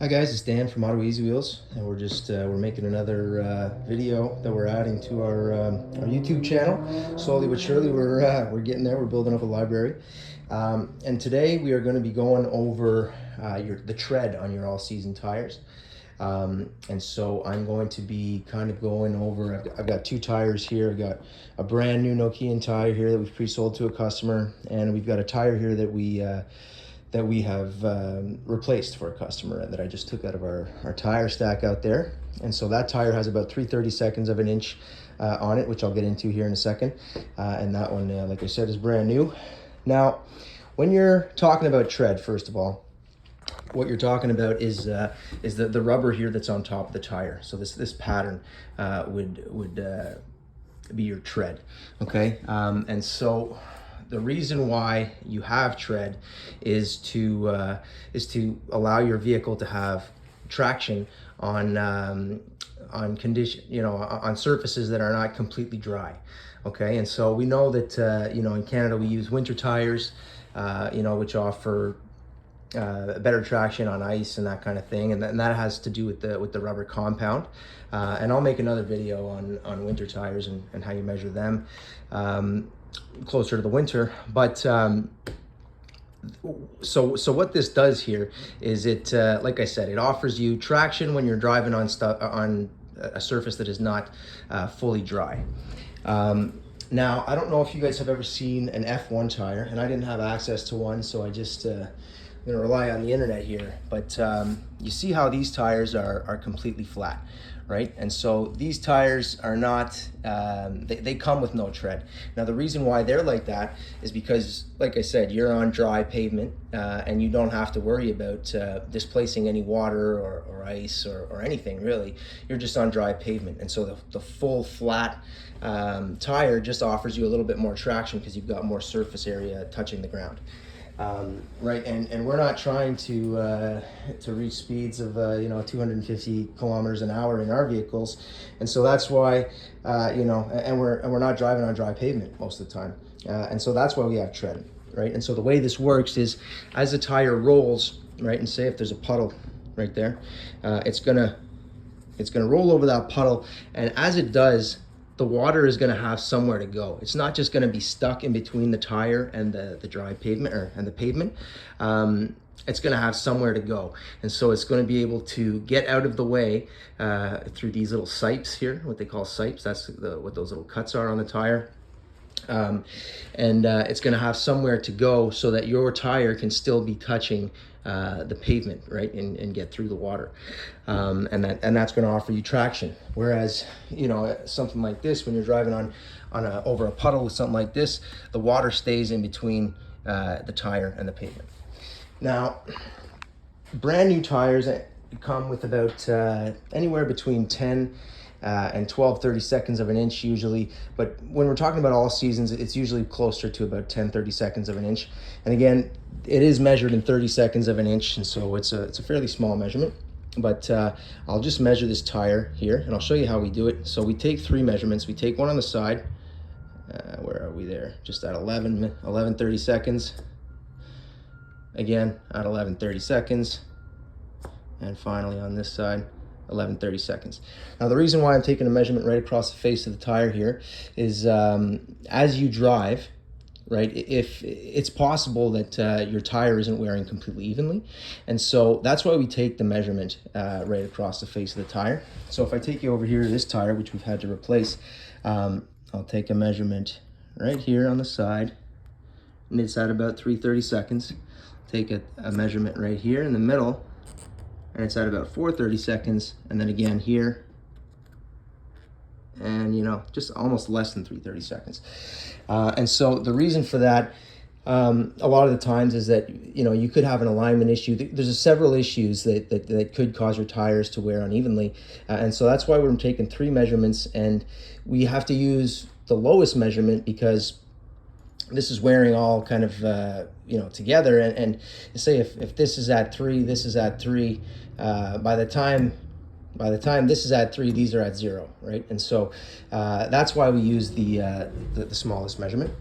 Hi guys, it's Dan from Ottawa Easy Wheels, and we're making another video that we're adding to our YouTube channel. Slowly but surely, we're getting there. We're building up a library, and today we are going to be going over the tread on your all-season tires. And so I'm going to be kind of going over. I've got two tires here. I've got a brand new Nokian tire here that we've pre-sold to a customer, and we've got a tire here that we have replaced for a customer that I just took out of our tire stack out there. And so that tire has about 3/32 of an inch on it, which I'll get into here in a second. And that one, like I said, is brand new. Now, when you're talking about tread, first of all, what you're talking about is the rubber here that's on top of the tire. So this pattern would be your tread, okay? And so the reason why you have tread is to allow your vehicle to have traction on condition, on surfaces that are not completely dry. Okay, and so we know that in Canada we use winter tires, which offer better traction on ice and that kind of thing, and that has to do with the rubber compound. And I'll make another video on winter tires and how you measure them closer to the winter. But so what this does here is it, like I said, it offers you traction when you're driving on a surface that is not fully dry. Now, I don't know if you guys have ever seen an F1 tire, and I didn't have access to one, so I just I'm gonna rely on the internet here. But you see how these tires are completely flat, right? And so these tires are not, they come with no tread. Now the reason why they're like that is because, like I said, you're on dry pavement and you don't have to worry about displacing any water or ice or anything really. You're just on dry pavement. And so the full flat tire just offers you a little bit more traction because you've got more surface area touching the ground. Right, and we're not trying to reach speeds of 250 kilometers an hour in our vehicles, and so that's why and we're not driving on dry pavement most of the time, and so that's why we have tread, right? And so the way this works is, as the tire rolls, right, and say if there's a puddle right there, it's gonna roll over that puddle, and as it does, the water is going to have somewhere to go. It's not just going to be stuck in between the tire and the dry pavement and the pavement. It's going to have somewhere to go. And so it's going to be able to get out of the way through these little sipes here, what they call sipes. That's what those little cuts are on the tire. It's going to have somewhere to go so that your tire can still be touching the pavement, right, and get through the water, and that's going to offer you traction. Whereas something like this, when you're driving over a puddle with something like this, the water stays in between the tire and the pavement. Now, brand new tires come with about anywhere between 10 and 12/32 of an inch usually, but when we're talking about all seasons, it's usually closer to about 10/32 of an inch. And again, it is measured in 30 seconds of an inch, and so it's a fairly small measurement. But I'll just measure this tire here, and I'll show you how we do it. So we take three measurements. We take one on the side. Where are we there? Just at 11/32. Again, at 11/32. And finally on this side, 11/32. Now the reason why I'm taking a measurement right across the face of the tire here is as you drive, right, if it's possible that your tire isn't wearing completely evenly, and so that's why we take the measurement right across the face of the tire. So if I take you over here to this tire, which we've had to replace, I'll take a measurement right here on the side, and it's at about 3/32. Take a measurement right here in the middle, and it's at about 4/32, and then again here, and just almost less than 3/32. And so the reason for that, a lot of the times, is that you could have an alignment issue. There's several issues that could cause your tires to wear unevenly, and so that's why we're taking three measurements, and we have to use the lowest measurement because this is wearing all kind of together, and say if this is at 3, this is at 3, by the time this is at 3, these are at 0, right? And so that's why we use the smallest measurement.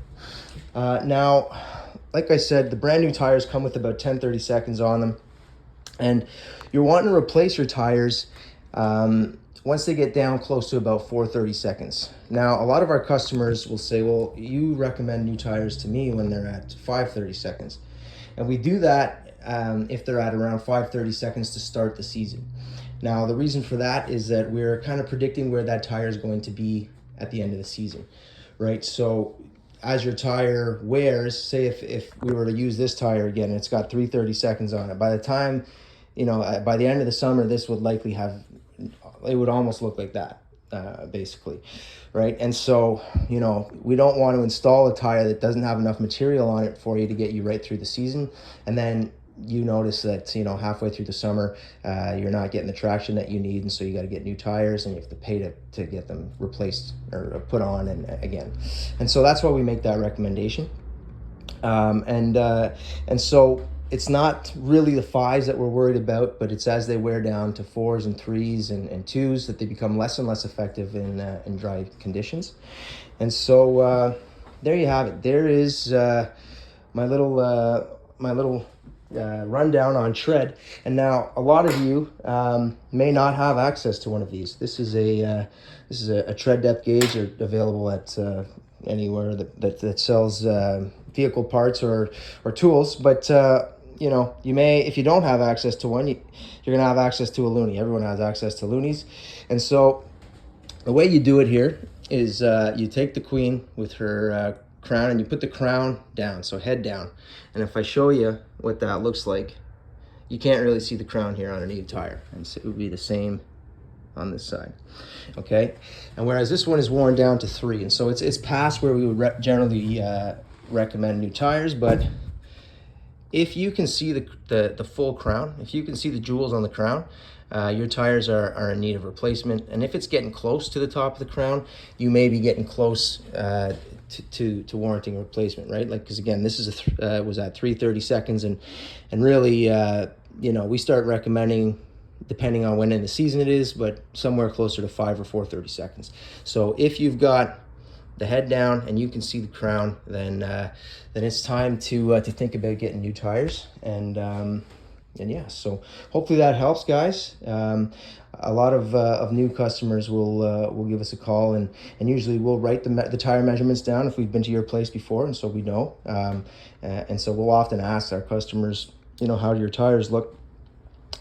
Now, like I said, the brand new tires come with about 10/32 on them. And you're wanting to replace your tires once they get down close to about 430 seconds. Now, a lot of our customers will say, well, you recommend new tires to me when they're at 530 seconds. And we do that if they're at around 530 seconds to start the season. Now, the reason for that is that we're kind of predicting where that tire is going to be at the end of the season, right? So as your tire wears, say if we were to use this tire again, it's got 330 seconds on it. By the time, by the end of the summer, this would likely have, it would almost look like that, basically, right? And so, we don't want to install a tire that doesn't have enough material on it for you to get you right through the season. And then you notice that, halfway through the summer, you're not getting the traction that you need. And so you got to get new tires and you have to pay to get them replaced or put on and again. And so that's why we make that recommendation. And so it's not really the 5s that we're worried about, but it's as they wear down to 4s and 3s and 2s that they become less and less effective in dry conditions. And so there you have it. There is my little rundown on tread. And now a lot of you may not have access to one of these. This is a tread depth gauge available at anywhere that sells vehicle parts or tools. But you may, if you don't have access to one, you're gonna have access to a loonie. Everyone has access to loonies. And so the way you do it here is you take the queen with her crown and you put the crown down, so head down. And if I show you what that looks like, you can't really see the crown here on a new tire, and so it would be the same on this side, okay? And whereas this one is worn down to 3, and so it's past where we would generally recommend new tires. But if you can see the full crown, if you can see the jewels on the crown, your tires are in need of replacement. And if it's getting close to the top of the crown, you may be getting close to warranting replacement, right? Like, because again, this is was at 330 seconds, and really, we start recommending, depending on when in the season it is, but somewhere closer to 5 or 430 seconds. So if you've got the head down and you can see the crown, then it's time to think about getting new tires. And yeah, so hopefully that helps, guys. A lot of new customers will give us a call, and usually we'll write the tire measurements down if we've been to your place before, and so we know. And so we'll often ask our customers, how do your tires look?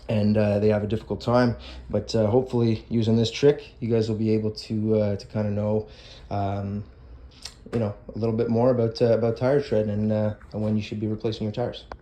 And they have a difficult time, but hopefully using this trick, you guys will be able to kind of know, a little bit more about tire tread and when you should be replacing your tires.